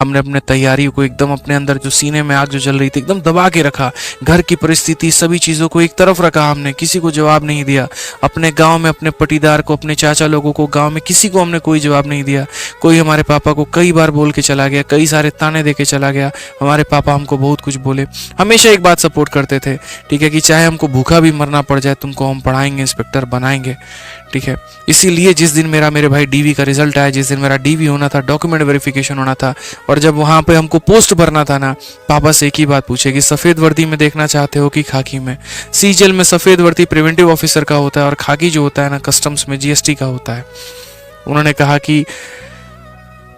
हमने अपने तैयारी को एकदम अपने अंदर, जो सीने में आग जो जल रही थी, एकदम दबा के रखा। घर की परिस्थिति, सभी चीज़ों को एक तरफ रखा हमने, किसी को जवाब नहीं दिया। अपने गांव में अपने पटीदार को, अपने चाचा लोगों को, गांव में किसी को हमने कोई जवाब नहीं दिया। कोई हमारे पापा को कई बार बोल के चला गया, कई सारे ताने दे के चला गया। हमारे पापा हमको बहुत कुछ बोले, हमेशा एक बात सपोर्ट करते थे, ठीक है, कि चाहे हमको भूखा भी मरना पड़ जाए, तुमको हम पढ़ाएंगे, इंस्पेक्टर बनाएंगे, ठीक है। इसीलिए जिस दिन मेरे भाई डीवी का रिजल्ट आया, जिस दिन मेरा डीवी होना था, डॉक्यूमेंट वेरिफिकेशन होना था, और जब वहाँ पे हमको पोस्ट भरना था ना, पापा से एक ही बात पूछे कि सफ़ेद वर्दी में देखना चाहते हो कि खाकी में। सीजल में सफ़ेद वर्दी प्रिवेंटिव ऑफिसर का होता है, और खाकी जो होता है ना, कस्टम्स में जीएसटी का होता है। उन्होंने कहा कि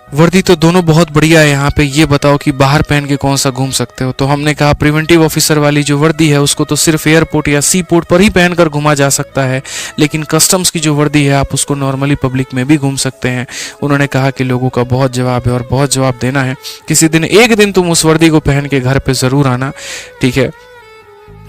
वर्दी तो दोनों बहुत बढ़िया है, यहाँ पे ये बताओ कि बाहर पहन के कौन सा घूम सकते हो। तो हमने कहा प्रिवेंटिव ऑफिसर वाली जो वर्दी है उसको तो सिर्फ एयरपोर्ट या सी पोर्ट पर ही पहनकर घुमा जा सकता है, लेकिन कस्टम्स की जो वर्दी है आप उसको नॉर्मली पब्लिक में भी घूम सकते हैं। उन्होंने कहा कि लोगों का बहुत जवाब है और बहुत जवाब देना है, किसी दिन एक दिन तुम उस वर्दी को पहन के घर पे ज़रूर आना, ठीक है।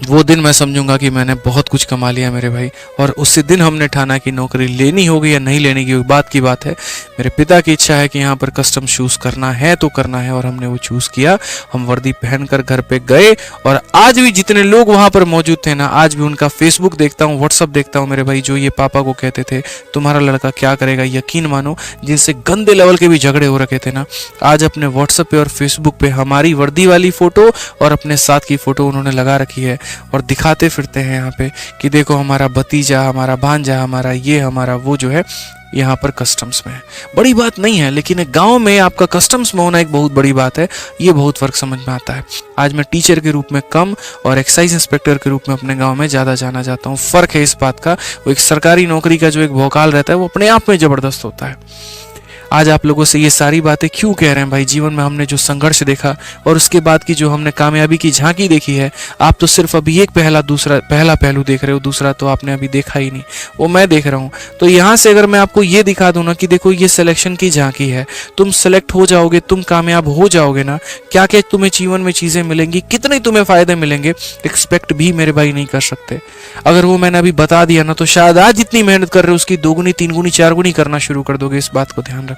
वो दिन मैं समझूंगा कि मैंने बहुत कुछ कमा लिया मेरे भाई। और उसी दिन हमने ठाना कि नौकरी लेनी होगी या नहीं लेने की बात है। मेरे पिता की इच्छा है कि यहाँ पर कस्टम चूज़ करना है तो करना है, और हमने वो चूज़ किया। हम वर्दी पहनकर घर पे गए, और आज भी जितने लोग वहाँ पर मौजूद थे ना, आज भी उनका फेसबुक देखता हूँ, व्हाट्सअप देखता हूँ मेरे भाई, जो ये पापा को कहते थे तुम्हारा लड़का क्या करेगा, यकीन मानो जिनसे गंदे लेवल के भी झगड़े हो रखे थे ना, आज अपने व्हाट्सएप पे और फेसबुक पे हमारी वर्दी वाली फ़ोटो और अपने साथ की फ़ोटो उन्होंने लगा रखी है, और दिखाते फिरते हैं यहाँ पे कि देखो हमारा भतीजा, हमारा भांजा, हमारा ये, हमारा वो जो है यहाँ पर कस्टम्स में है। बड़ी बात नहीं है, लेकिन एक गांव में आपका कस्टम्स में होना एक बहुत बड़ी बात है। ये बहुत फ़र्क समझ में आता है। आज मैं टीचर के रूप में कम और एक्साइज इंस्पेक्टर के रूप में अपने गांव में ज़्यादा जाना जाता हूँ। फ़र्क है इस बात का। वो एक सरकारी नौकरी का जो एक भौकाल रहता है वो अपने आप में ज़बरदस्त होता है। आज आप लोगों से ये सारी बातें क्यों कह रहे हैं भाई? जीवन में हमने जो संघर्ष देखा और उसके बाद की जो हमने कामयाबी की झांकी देखी है, आप तो सिर्फ अभी एक पहला पहलू देख रहे हो, दूसरा तो आपने अभी देखा ही नहीं, वो मैं देख रहा हूँ। तो यहाँ से अगर मैं आपको ये दिखा दूँ ना कि देखो ये सिलेक्शन की झांकी है, तुम सेलेक्ट हो जाओगे, तुम कामयाब हो जाओगे ना, क्या क्या तुम्हें जीवन में चीज़ें मिलेंगी, कितने तुम्हें फ़ायदे मिलेंगे, एक्सपेक्ट भी मेरे भाई नहीं कर सकते। अगर वो मैंने अभी बता दिया ना, तो शायद आज जितनी मेहनत कर रहे हो उसकी 2 गुनी 3 गुनी 4 गुनी करना शुरू कर दोगे। इस बात को ध्यान रखना।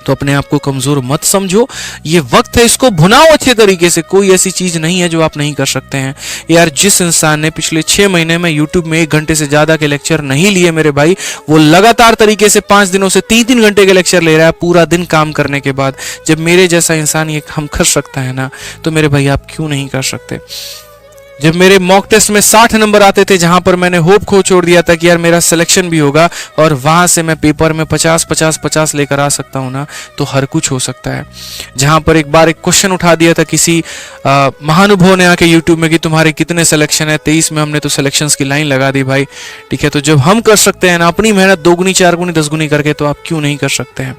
तो अपने आप को कमजोर मत समझो, ये वक्त है, इसको भुनाओ अच्छे तरीके से। कोई ऐसी चीज नहीं है जो आप नहीं कर सकते हैं। यार जिस इंसान ने पिछले 6 महीने में YouTube में 1 घंटे से ज्यादा के लेक्चर नहीं लिए मेरे भाई, वो लगातार तरीके से 5 दिनों से 3-3 घंटे के लेक्चर ले रहा है पूरा दिन काम करने के बाद। जब मेरे जैसा इंसान ये काम कर सकता है ना, तो मेरे भाई आप क्यों नहीं कर सकते? जब मेरे मॉक टेस्ट में 60 नंबर आते थे, जहां पर मैंने होप खो छोड़ दिया था कि यार मेरा सिलेक्शन भी होगा, और वहां से मैं पेपर में 50-50-50 लेकर आ सकता हूं ना, तो हर कुछ हो सकता है। जहां पर एक बार एक क्वेश्चन उठा दिया था किसी महानुभव ने आके YouTube में कि तुम्हारे कितने सिलेक्शन है, 23 में हमने तो सिलेक्शंस की लाइन लगा दी भाई। ठीक है, तो जब हम कर सकते हैं ना अपनी मेहनत 2 गुनी 4 गुनी 10 गुनी करके, तो आप क्यों नहीं कर सकते हैं?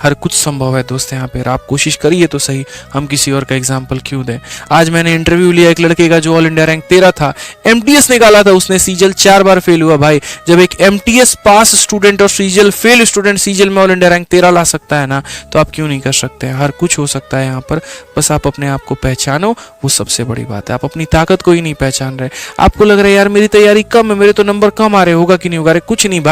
हर कुछ संभव है दोस्त यहाँ पे। आप कोशिश करिए तो सही, हम किसी और का एग्जाम्पल क्यों दें। आज मैंने इंटरव्यू लिया एक लड़के का जो ऑल इंडिया रैंक 13 था, MTS निकाला था उसने, सीजल 4 बार फेल हुआ भाई। जब एक MTS पास स्टूडेंट और सीजल फेल स्टूडेंट सीजल में ऑल इंडिया रैंक 13 ला सकता है ना, तो आप क्यों नहीं कर सकते हैं? हर कुछ हो सकता है यहाँ पर। बस आप अपने आप को पहचानो, वो सबसे बड़ी बात है। आप अपनी ताकत को ही नहीं पहचान रहे। आपको लग रहा है यार मेरी तैयारी कम है, मेरे तो नंबर कम आ रहे, होगा कि नहीं होगा? अरे कुछ नहीं भाई,